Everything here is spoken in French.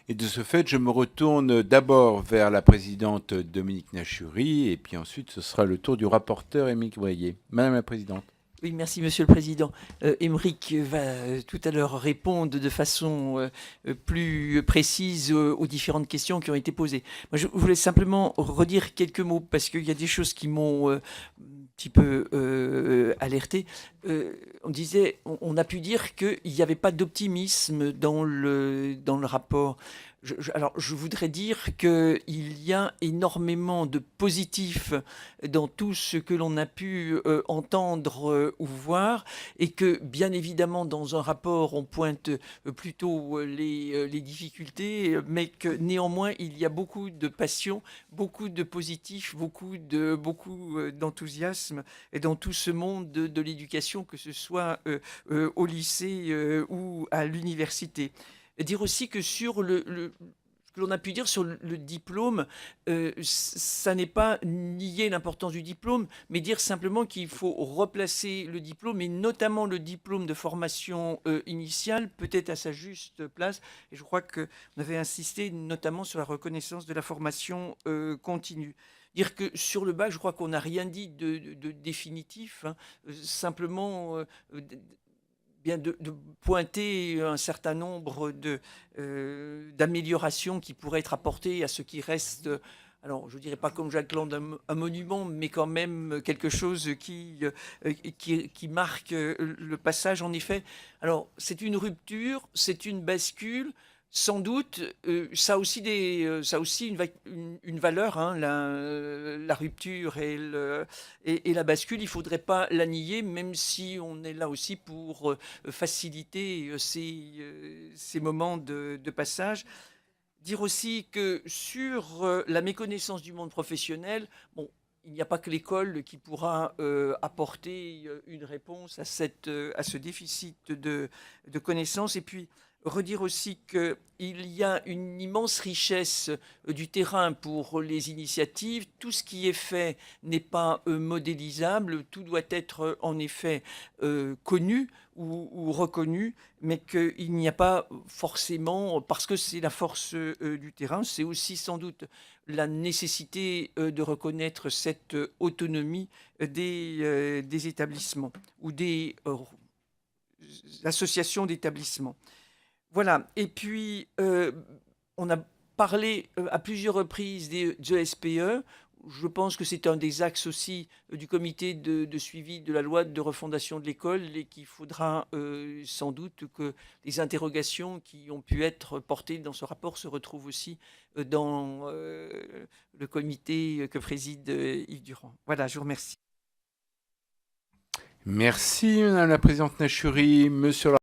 Et de ce fait, je me retourne d'abord vers la présidente Dominique Nachury, et puis ensuite ce sera le tour du rapporteur Émeric Breillet. Madame la présidente. Oui, merci Monsieur le Président. Émeric va tout à l'heure répondre de façon plus précise aux différentes questions qui ont été posées. Moi, je voulais simplement redire quelques mots parce qu'il y a des choses qui m'ont un petit peu alerté. On disait, on a pu dire qu'il n'y avait pas d'optimisme dans le rapport. Alors, je voudrais dire qu'il y a énormément de positifs dans tout ce que l'on a pu entendre ou voir, et que bien évidemment dans un rapport on pointe plutôt les difficultés, mais que néanmoins il y a beaucoup de passion, beaucoup de positifs, beaucoup d'enthousiasme dans tout ce monde de l'éducation, que ce soit au lycée ou à l'université. Dire aussi que sur ce que l'on a pu dire sur le diplôme, ça n'est pas nier l'importance du diplôme, mais dire simplement qu'il faut replacer le diplôme, et notamment le diplôme de formation initiale, peut-être à sa juste place. Et je crois qu'on avait insisté notamment sur la reconnaissance de la formation continue. Dire que sur le bac, je crois qu'on n'a rien dit de définitif, hein. Simplement bien de pointer un certain nombre d'améliorations qui pourraient être apportées à ce qui reste, alors je ne dirais pas comme Jacques Land un monument, mais quand même quelque chose qui marque le passage en effet. Alors c'est une rupture, c'est une bascule. Sans doute, ça a aussi, une valeur, hein, la rupture et la bascule. Il ne faudrait pas la nier, même si on est là aussi pour faciliter ces moments de passage. Dire aussi que sur la méconnaissance du monde professionnel, bon, il n'y a pas que l'école qui pourra apporter une réponse à ce déficit de connaissances. Et puis, redire aussi qu'il y a une immense richesse du terrain pour les initiatives. Tout ce qui est fait n'est pas modélisable, tout doit être en effet connu ou reconnu, mais qu'il n'y a pas forcément, parce que c'est la force du terrain, c'est aussi sans doute la nécessité de reconnaître cette autonomie des établissements ou des associations d'établissements. Voilà. Et puis, on a parlé à plusieurs reprises des SPE. Je pense que c'est un des axes aussi du comité de suivi de la loi de refondation de l'école, et qu'il faudra sans doute que les interrogations qui ont pu être portées dans ce rapport se retrouvent aussi dans le comité que préside Yves Durand. Voilà, je vous remercie. Merci, Madame la présidente Nachury. Monsieur